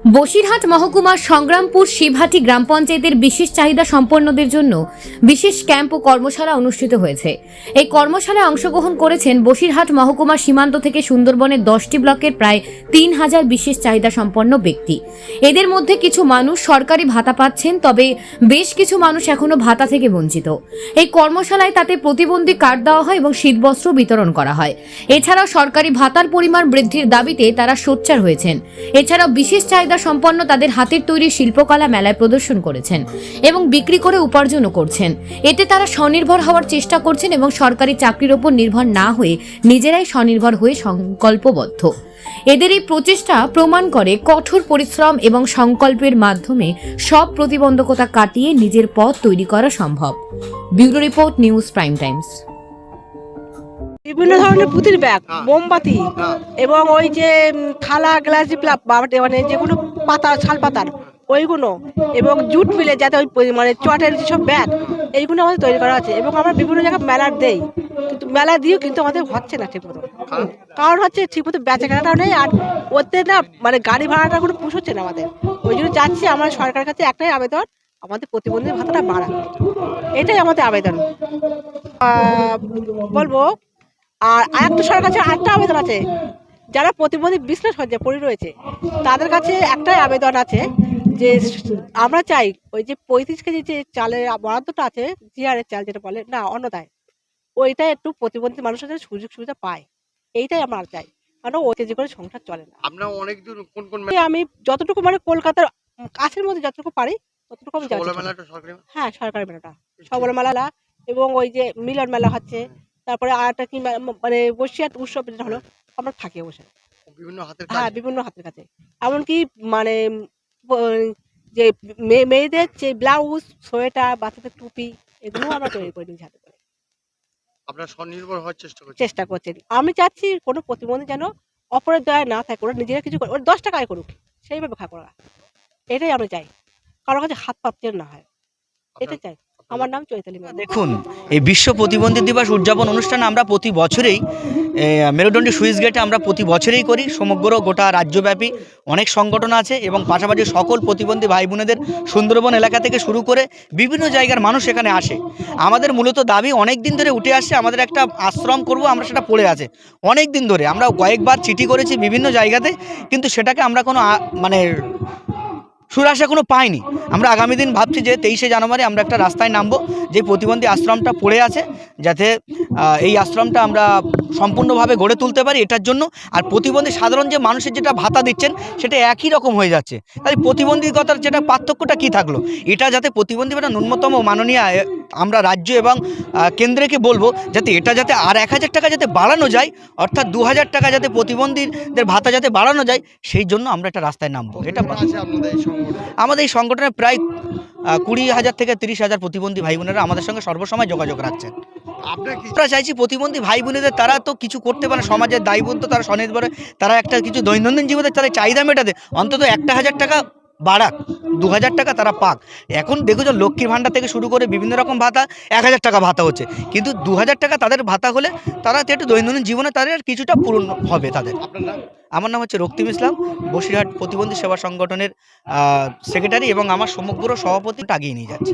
বসিরহাট মহকুমার সংগ্রামপুর শিবহাটি গ্রাম পঞ্চায়েতের বিশেষ চাহিদা সম্পন্নদের জন্য বিশেষ ক্যাম্প ও কর্মশালা অনুষ্ঠিত হয়েছে। এই কর্মশালায় অংশগ্রহণ করেছেন বসিরহাট মহকুমার সীমান্ত থেকে সুন্দরবনের 10টি ব্লকের প্রায় 3000 বিশেষ চাহিদা সম্পন্ন ব্যক্তি। এদের মধ্যে কিছু মানুষ সরকারি ভাতা পাচ্ছেন, তবে বেশ কিছু মানুষ এখনো ভাতা থেকে বঞ্চিত। এই কর্মশালায় তাতে প্রতিবন্ধী কার্ড দেওয়া হয় এবং শীতবস্ত্র বিতরণ করা হয়। এছাড়াও সরকারি ভাতার পরিমাণ বৃদ্ধির দাবিতে তারা সোচ্চার হয়েছেন। এছাড়াও বিশেষ চাহিদা সম্পন্ন তাদের হাতের তৈরি শিল্পকলা মেলায় প্রদর্শন করেছেন এবং বিক্রি করে উপার্জনও করছেন। এতে তারা স্বনির্ভর হওয়ার চেষ্টা করছেন এবং সরকারি চাকরির উপর নির্ভর না হয়ে নিজেরাই স্বনির্ভর হয়ে সংকল্পবদ্ধ। এদের এই প্রচেষ্টা প্রমাণ করে কঠোর পরিশ্রম এবং সংকল্পের মাধ্যমে সব প্রতিবন্ধকতা কাটিয়ে নিজের পথ তৈরি করা সম্ভব। Bureau report, news prime Times. বিভিন্ন ধরনের পুঁতির ব্যাগ, মোমবাতি এবং ওই যে থালা গ্লাস মানে যেগুলো পাতা শাল পাতার ওইগুলো এবং জুট মিলে যাতে ওই মানে চটের যেসব ব্যাগ এইগুলো আমাদের তৈরি করা আছে এবং আমরা বিভিন্ন জায়গায় মেলার দেই, কিন্তু মেলা দিয়েও কিন্তু আমাদের হচ্ছে না ঠিকমতো। কারণ হচ্ছে ঠিকমতো বেচা কেনাটাও নেই, আর ওতে না মানে গাড়ি ভাড়াটা কোনো পুষচ্ছে না আমাদের। ওই জন্য যাচ্ছি আমরা সরকারের কাছে একটাই আবেদন, আমাদের প্রতিবন্ধী ভাতাটা বাড়ান, এটাই আমাদের আবেদন। বলবো আর আরেকটা সরকার কাছে আরেকটা আবেদন আছে, যারা প্রতিবন্ধী বিশ্লেষজ্ঞা পড়ে রয়েছে তাদের কাছে একটাই আবেদন আছে যে আমরা চাই ওই যে 35 কেজি যে চালের বরাদ্দটা আছে, জিআরের চাল যেটা বলে না অন্নদায়, ওইটা একটু প্রতিবন্ধী মানুষের কাছে সুযোগ সুবিধা পায়, এইটাই আমরা চাই। কারণ ও কেজি করে সংসার চলে না। আপনারা অনেক দূর কোন আমি যতটুকু মানে কলকাতার কাছের মধ্যে যতটুকু পারি ততটুকু আমি যাচ্ছি। মেলাটা সরকারি? হ্যাঁ, সরকারি মেলাটা সবল মেলা এবং ওই যে মিলন মেলা হচ্ছে, তারপরে আর একটা কি মানে বসিরহাট উৎসব যেটা হলো, আমরা থাকি বসে বিভিন্ন হাতের হ্যাঁ বিভিন্ন হাতের কাছে। এমনকি মানে যে মেয়েদের যে ব্লাউজ, সোয়েটার, বাচ্চাদের টুপি এগুলো আমরা তৈরি করে নিই হাতে করে। আপনারা স্বনির্ভর হওয়ার চেষ্টা করছেন। আমি চাচ্ছি কোনো প্রতিবন্ধী যেন অপরের দয়ায় না থাকে, ওরা নিজেরা কিছু করে, ওরা 10 টাকায় করুক সেইভাবে করা, এটাই আমরা চাই, কারোর কাছে হাত পাততে না হয়, এটা চাই। আমার নাম চৈতালি। দেখুন, এই বিশ্ব প্রতিবন্ধী দিবস উদযাপন অনুষ্ঠান আমরা প্রতি বছরেই মেরুদণ্ডী সুইচ গেটে আমরা প্রতি বছরেই করি। সমগ্র গোটা রাজ্যব্যাপী অনেক সংগঠন আছে এবং পাশাপাশি সকল প্রতিবন্ধী ভাই বোনেদের সুন্দরবন এলাকা থেকে শুরু করে বিভিন্ন জায়গার মানুষ এখানে আসে। আমাদের মূলত দাবি অনেক দিন ধরে উঠে আসছে, আমাদের একটা আশ্রম করব, আমরা সেটা পড়ে আছে অনেক দিন ধরে। আমরা কয়েকবার চিঠি করেছি বিভিন্ন জায়গাতে, কিন্তু সেটাকে আমরা কোনো মানে সুরাশা কোনো পাইনি। আমরা আগামী দিন ভাবছি যে 23শে জানুয়ারি আমরা একটা রাস্তায় নামবো, যে প্রতিবন্ধী আশ্রমটা পড়ে আছে, যাতে এই আশ্রমটা আমরা সম্পূর্ণভাবে গড়ে তুলতে পারি এটার জন্য। আর প্রতিবন্ধী সাধারণ যে মানুষের যেটা ভাতা দিচ্ছেন সেটা একই রকম হয়ে যাচ্ছে, তাই প্রতিবন্ধীকতার যেটা পার্থক্যটা কী থাকলো, এটা যাতে প্রতিবন্ধী ভাতা ন্যূনতম মাননীয় আমরা রাজ্য এবং কেন্দ্রকে বলবো যাতে এটা যাতে আর 1000 টাকা যাতে বাড়ানো যায়, অর্থাৎ 2000 টাকা যাতে প্রতিবন্ধীদের ভাতা যাতে বাড়ানো যায়, সেই জন্য আমরা একটা রাস্তায় নামবো। এটা আমাদের এই সংগঠনের প্রায় 20,000 থেকে 30,000 প্রতিবন্ধী ভাই বোনেরা আমাদের সঙ্গে সর্বসময় যোগাযোগ রাখছেন। আমরা চাইছি প্রতিবন্ধী ভাই বোনেদের, তারা তো কিছু করতে পারে, সমাজের দায়বদ্ধ, তারা স্বনির্ভর, তারা একটা কিছু দৈনন্দিন জীবনে তারা চাহিদা মেটাতে অন্তত 1000 টাকা বাড়াক, 2000 টাকা তারা পাক। এখন দেখেছো লক্ষ্মীর ভাণ্ডার থেকে শুরু করে বিভিন্ন রকম ভাতা, 1000 টাকা ভাতা হচ্ছে, কিন্তু 2000 টাকা তাদের ভাতা হলে তারা একটু দৈনন্দিন জীবনে তাদের কিছুটা পূরণ হবে তাদের। আমার নাম হচ্ছে রক্তিম ইসলাম, বসিরহাট প্রতিবন্ধী সেবা সংগঠনের সেক্রেটারি এবং আমার সমগ্র সভাপতিটা আগিয়ে নিয়ে যাচ্ছে।